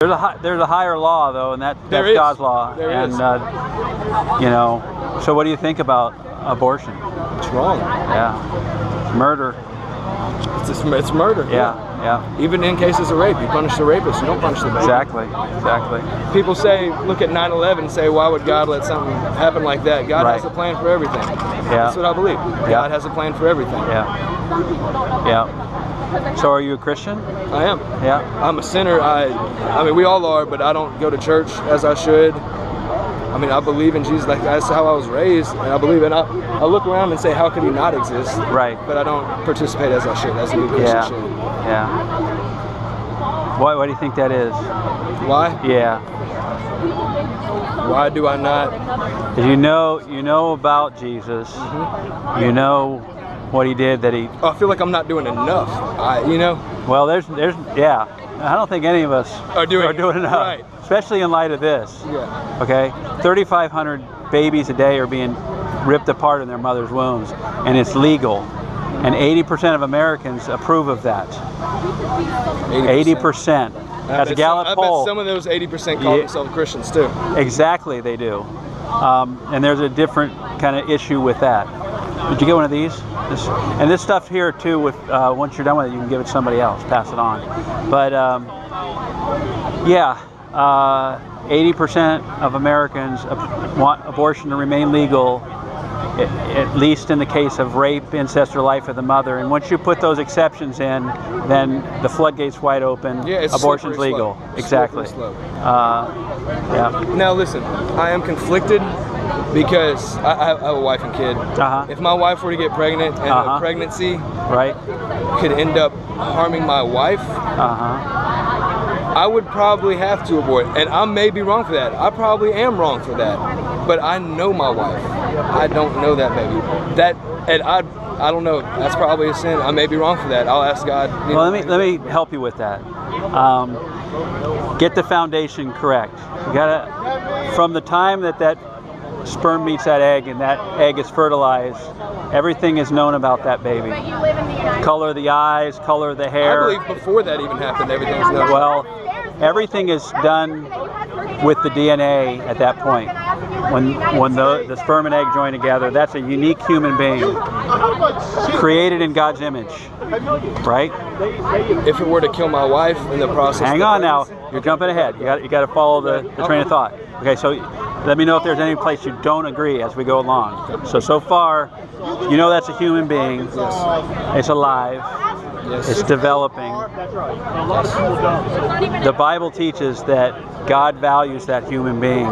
There's a higher law though, and that's God's law. There is. You know, so what do you think about abortion? It's wrong. Yeah, murder. It's murder. Yeah. Even in cases of rape, you punish the rapist. You don't punish the baby. Exactly. People say, look at 9/11 and say, why would God let something happen like that? God has a plan for everything. Yeah. That's what I believe. God has a plan for everything. Yeah. So are you a Christian? I am. Yeah. I'm a sinner. I mean, we all are, but I don't go to church as I should. I mean, I believe in Jesus. Like, that's how I was raised, and I believe in. I look around and say, how could he not exist? Right. But I don't participate as I should, as a good Christian should. Yeah. Why do you think that is? Why? Yeah. Why do I not? Because you know about Jesus. Mm-hmm. You know what he did. That he. I feel like I'm not doing enough. Well, there's yeah. I don't think any of us are doing enough. Right. Especially in light of this. Yeah. Okay. 3,500 babies a day are being ripped apart in their mother's wombs, and it's legal. And 80% of Americans approve of that. 80%. That's a Gallup poll. I bet some of those 80% call themselves Christians too. Exactly, they do. And there's a different kind of issue with that. Did you get one of these? And this stuff here too, with once you're done with it, you can give it to somebody else, pass it on. But yeah, 80% of Americans want abortion to remain legal, at least in the case of rape, incest, or life of the mother. And once you put those exceptions in, then the floodgate's wide open. Yeah, it's abortion's legal. Exactly. Yeah. Now listen, I am conflicted because I have a wife and kid. If my wife were to get pregnant and a pregnancy could end up harming my wife, I would probably have to abort. And I may be wrong for that. I probably am wrong for that. But I know my wife. I don't know that baby. I don't know. That's probably a sin. I may be wrong for that. I'll ask God. Well, let me help you with that. Get the foundation correct. You gotta, from the time that sperm meets that egg and that egg is fertilized, everything is known about that baby. Color of the eyes, color of the hair. I believe before that even happened, everything is known. Well, everything is done with the DNA at that point. When the sperm and egg join together, that's a unique human being, created in God's image, right? If it were to kill my wife in the process. Hang on now, you're jumping ahead. You got to follow the train of thought. Okay, so let me know if there's any place you don't agree as we go along. So far, you know that's a human being. It's alive. It's developing. The Bible teaches that God values that human being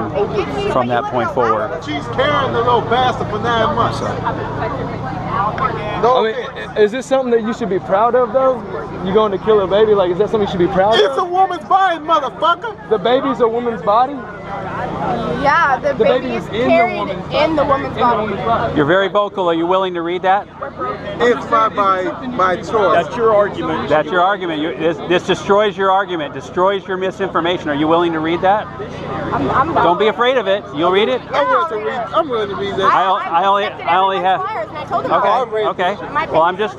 from that point forward. She's carrying the little bastard for 9 months. I mean, is this something that you should be proud of, though? You going to kill a baby? Like, is that something you should be proud of? It's a woman's body, motherfucker. The baby's a woman's body? Yeah, the baby is carried in the woman's body. You're very vocal. Are you willing to read that? It's by choice. That's your argument. That's your argument. This destroys your argument, destroys your misinformation. Are you willing to read that? Don't be afraid of it. You'll read it? I'm willing to read that. I only have. Okay. Well, I'm just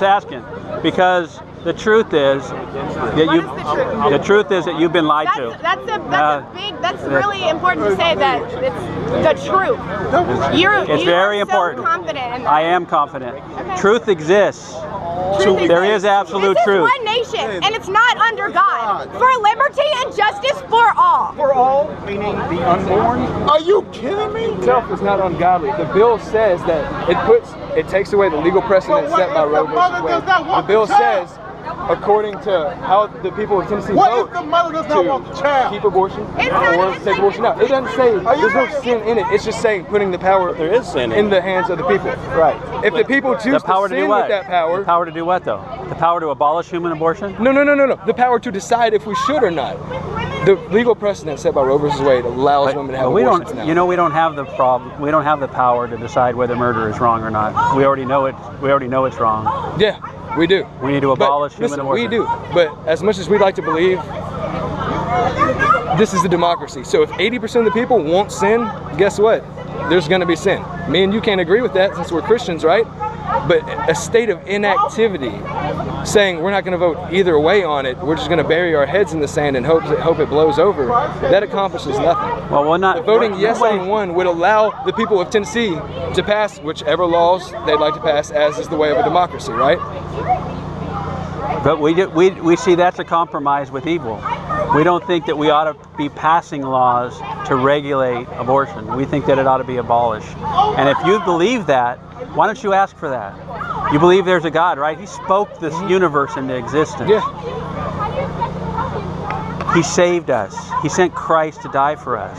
asking, because the truth is that you've been lied to. That's really important to say, that it's the truth. It's very important. So confident in that. I am confident. Okay. Truth exists. There is absolute truth. This is one nation, and it's not under God. For liberty and justice for all. For all, meaning the unborn? Are you kidding me? Itself is not ungodly. The bill says that it takes away the legal precedent set by Roe versus Wade. The bill says, according to how the people of Tennessee vote, if the mother does not want the child? Keep abortion or take abortion out. It doesn't say, there's no sin in it. It's just saying putting the power in the hands of the people. Right. If the people choose to sin with that power. The power to do what, though? The power to abolish human abortion? No. The power to decide if we should or not. The legal precedent set by Roe versus Wade allows women to have abortions now. You know, we don't have the problem. We don't have the power to decide whether murder is wrong or not. We already know it. We already know it's wrong. Yeah. We do. We need to abolish human abortion. We do. But as much as we'd like to believe, this is a democracy. So if 80% of the people won't sin, guess what? There's going to be sin. Me and you can't agree with that since we're Christians, right? But a state of inactivity saying we're not going to vote either way on it, we're just going to bury our heads in the sand and hope it blows over, that accomplishes nothing. Well, we're not. The voting yes on one would allow the people of Tennessee to pass whichever laws they'd like to pass, as is the way of a democracy, right? But we see that's a compromise with evil. We don't think that we ought to be passing laws to regulate abortion. We think that it ought to be abolished. And if you believe that, why don't you ask for that? You believe there's a God, right? He spoke this universe into existence. Yeah. He saved us. He sent Christ to die for us.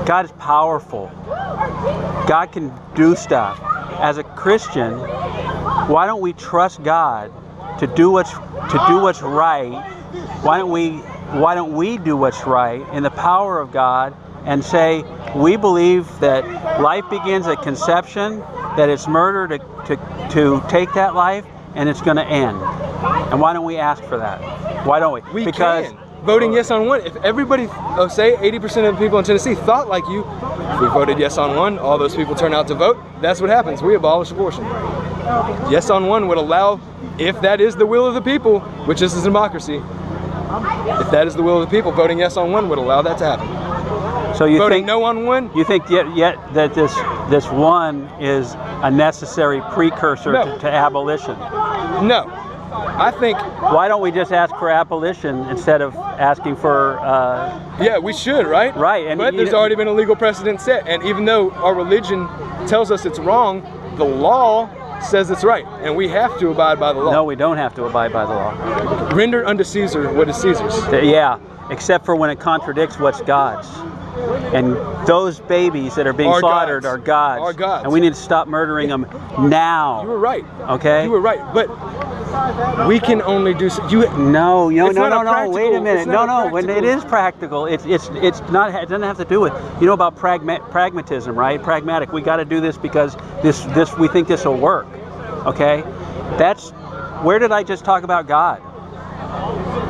God is powerful. God can do stuff. As a Christian, why don't we trust God to do what's right? Why don't we do what's right in the power of God and say we believe that life begins at conception, that it's murder to take that life, and it's going to end. And why don't we ask for that? Why don't we? Because voting yes on one, if everybody, say 80% of the people in Tennessee thought like you, if we voted yes on one, all those people turn out to vote, that's what happens. We abolish abortion. Yes on one would allow, if that is the will of the people, which is a democracy, if that is the will of the people, voting yes on one would allow that to happen. So you voting think no on one? You think yet that this one is a necessary precursor to abolition? No. I think... Why don't we just ask for abolition instead of asking for... Yeah, we should, right? Right. And but there's already been a legal precedent set. And even though our religion tells us it's wrong, the law says it's right. And we have to abide by the law. No, we don't have to abide by the law. Render unto Caesar what is Caesar's. Yeah, except for when it contradicts what's God's. And those babies that are being slaughtered are God's. Are God's. And we need to stop murdering them now. You were right. Okay? You were right. But we can only do so. No. Wait a minute. No. When it is practical, it's not. It doesn't have to do with about pragmatism, right? Pragmatic. We got to do this because this we think this will work. Okay? That's where did I just talk about God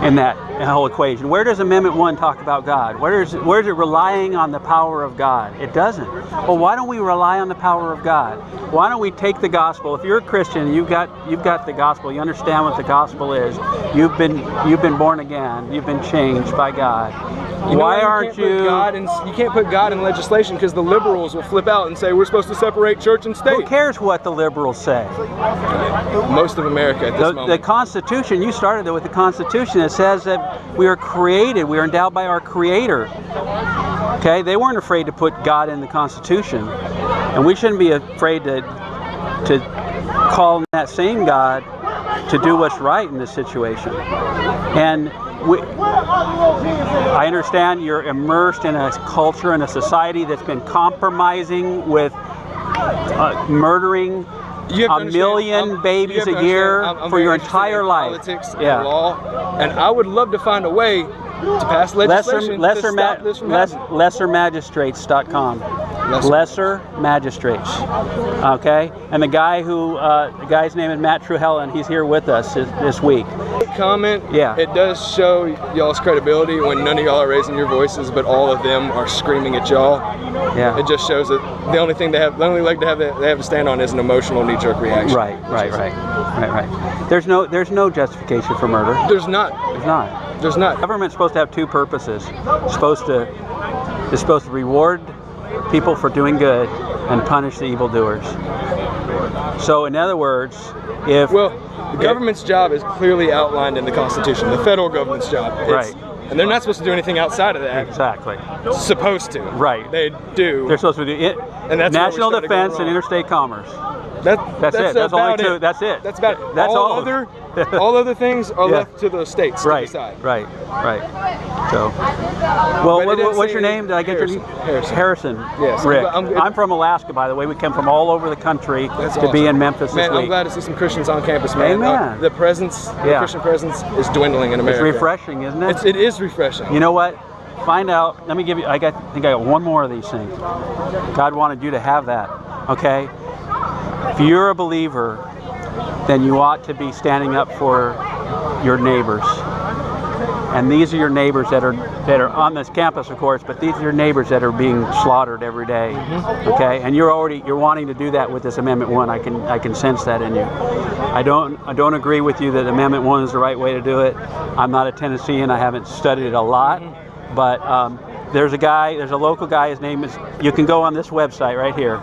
in that whole equation? Where does Amendment 1 talk about God? Where is it relying on the power of God? It doesn't. Well, why don't we rely on the power of God? Why don't we take the gospel? If you're a Christian, you've got the gospel. You understand what the gospel is. You've been born again. You've been changed by God. Why aren't you? You can't put God in legislation because the liberals will flip out and say we're supposed to separate church and state. Who cares what the liberals say? Most of America at this moment. The Constitution, you started it with the Constitution. It says that we are created, we are endowed by our Creator. Okay, they weren't afraid to put God in the Constitution, and we shouldn't be afraid to call on that same God to do what's right in this situation. And I understand you're immersed in a culture and a society that's been compromising with murdering a million babies a year for your entire life. Politics and law, and I would love to find a way to pass legislation to stop this from happening. Lessermagistrates.com. Lesser Magistrates. Okay, and the guy's name is Matt Truhella, and he's here with us this week. Comment. Yeah. It does show y'all's credibility when none of y'all are raising your voices, but all of them are screaming at y'all. Yeah. It just shows that the only leg they have to stand on is an emotional knee-jerk reaction. Right. There's no justification for murder. There's not. There's not. Government's supposed to have two purposes. It's supposed to reward people for doing good and punish the evildoers. So, in other words, the government's job is clearly outlined in the Constitution. The federal government's job, right? And they're not supposed to do anything outside of that. Exactly. Supposed to. Right. They do. They're supposed to do it. And that's national defense and interstate commerce. That's it. That's only two. That's it. That's about it. That's all. All other things are left to the states to decide. Right. So, what's your name? Did I get your name? Harrison. Yes. Rick. I'm from Alaska, by the way. We came from all over the country to be in Memphis this week. I'm glad to see some Christians on campus, man. Amen. The Christian presence is dwindling in America. It's refreshing, isn't it? It is refreshing. You know what? Find out. Let me give you. I think I got one more of these things. God wanted you to have that. Okay. If you're a believer, then you ought to be standing up for your neighbors. And these are your neighbors that are on this campus, of course, but these are your neighbors that are being slaughtered every day. Okay, and you're wanting to do that with this Amendment 1. I can sense that in you. I don't agree with you that Amendment 1 is the right way to do it. I'm not a Tennessean. I haven't studied it a lot, but there's a local guy. His name is. You can go on this website right here,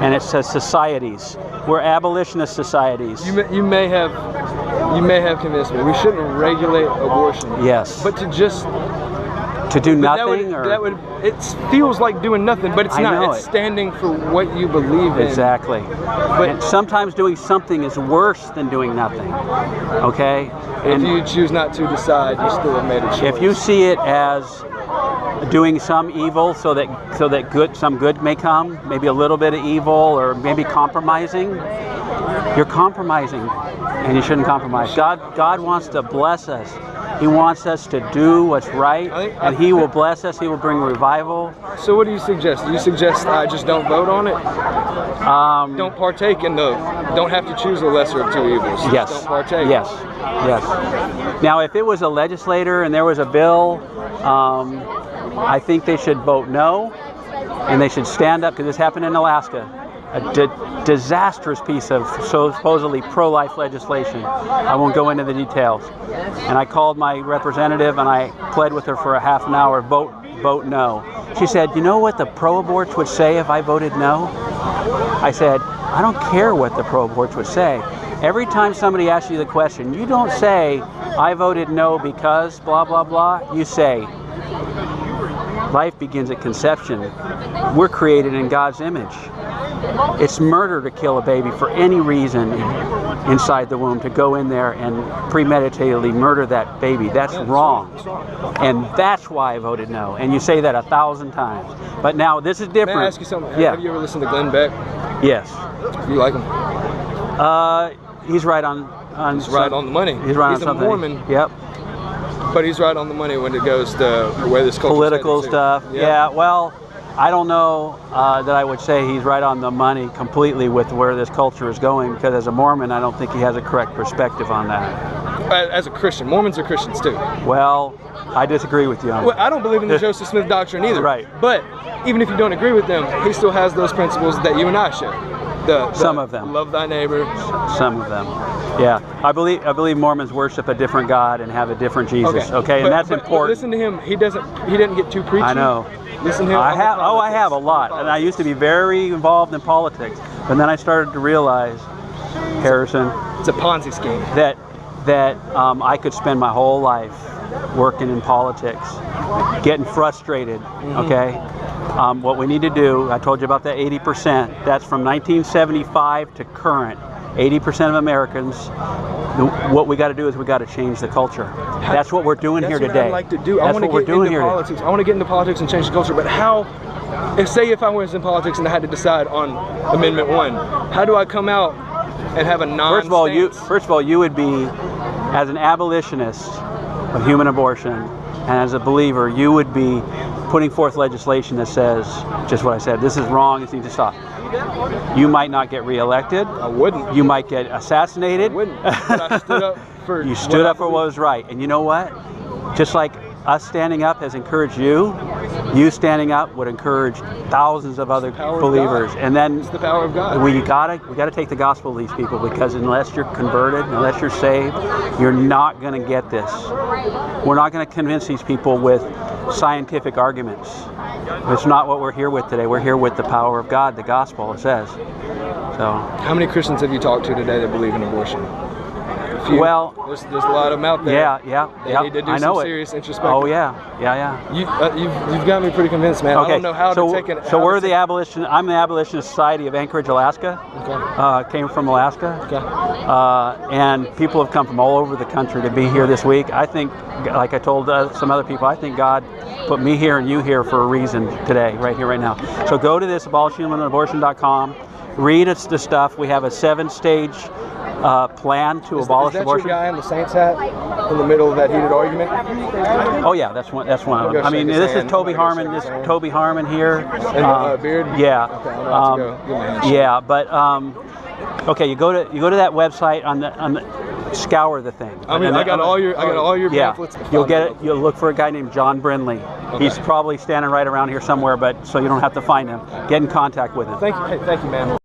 and it says societies. We're abolitionist societies. You may have convinced me. We shouldn't regulate abortion. Yes. But to do nothing, it feels like doing nothing, but it's I not. know It's standing for what you believe in. Exactly. But sometimes doing something is worse than doing nothing. Okay. And if you choose not to decide, you still have made a choice. If you see it as doing some evil so that some good may come, maybe a little bit of evil, or maybe compromising, you're compromising, and you shouldn't compromise. God wants to bless us. He wants us to do what's right, and He will bless us. He will bring revival. So what do you suggest? Do you suggest I just don't vote on it? Don't partake in don't have to choose the lesser of two evils. Yes. Just don't partake. Yes. Yes. Now, if it was a legislator and there was a bill, I think they should vote no, and they should stand up, because this happened in Alaska. A disastrous piece of supposedly pro-life legislation. I won't go into the details. And I called my representative and I pled with her for a half an hour, vote no. She said, you know what the pro-aborts would say if I voted no? I said, I don't care what the pro-aborts would say. Every time somebody asks you the question, you don't say, I voted no because blah, blah, blah. You say, life begins at conception. We're created in God's image. It's murder to kill a baby for any reason inside the womb, to go in there and premeditatedly murder that baby. That's wrong. And that's why I voted no. And you say that 1,000 times. But now this is different. May I ask you something? Yeah. Have you ever listened to Glenn Beck? Yes. Do you like him? He's right on He's right on the money. He's right on a something. Mormon. Yep. But he's right on the money when it goes to where this culture Political stuff. Yeah. Well, I don't know that I would say he's right on the money completely with where this culture is going, because as a Mormon, I don't think he has a correct perspective on that. As a Christian, Mormons are Christians too. Well, I disagree with you on Well, that. I don't believe in the Joseph Smith doctrine either. Right. But even if you don't agree with them, he still has those principles that you and I share. Some of them. Love thy neighbor. Some of them. Yeah. I believe Mormons worship a different God and have a different Jesus. Okay, and that's but important. Listen to him. He didn't get too preachy. I know. Listen to him. I have a lot, and I used to be very involved in politics, but then I started to realize, Harrison, It's a Ponzi scheme. that I could spend my whole life working in politics, getting frustrated. Okay, what we need to do, I told you about that 80%. That's from 1975 to current. 80% of Americans. What we got to do is we got to change the culture. That's what we're doing here today. That's what I'd like to do. That's what we're doing here. Politics. I want to get into politics and change the culture. But how? If I was in politics and I had to decide on Amendment 1, how do I come out and have a non-stance? First of all, you would be, as an abolitionist of human abortion, and as a believer, you would be putting forth legislation that says just what I said. This is wrong. This needs to stop. You might not get reelected. I wouldn't. You might get assassinated. I wouldn't. But I stood up for. You stood up for what was right. And you know what? Just like us standing up has encouraged you, you standing up would encourage thousands of other believers. And then it's the power of God. We gotta take the gospel to these people, because unless you're converted, unless you're saved, you're not going to get this. We're not going to convince these people with scientific arguments. It's not what we're here with today. We're here with the power of God, the gospel, it says. So. How many Christians have you talked to today that believe in abortion? Well, there's a lot of them out there. Yeah. They need to do some serious introspection. Oh yeah. You've got me pretty convinced, man. Okay. I don't know how to take it. So we're the Abolition. I'm the Abolitionist Society of Anchorage, Alaska. Okay. Came from Alaska. Okay. And people have come from all over the country to be here this week. I think, like I told some other people, I think God put me here and you here for a reason today, right here, right now. So go to this abolitionabortion.com. Read the stuff. We have a 7-stage plan to abolish abortion. Is that your guy in the Saints hat in the middle of that heated argument? Oh yeah, that's one of them. I mean, this is Toby Harmon. This is Toby Harmon here. And beard. Yeah. Okay, I'm about to go. Give me a handshake. Yeah, but okay, you go to that website on the scour the thing. I mean, I got all your Yeah, pamphlets. you'll get it. You'll look for a guy named John Brindley. Okay. He's probably standing right around here somewhere, but so you don't have to find him. Get in contact with him. Thank you, man.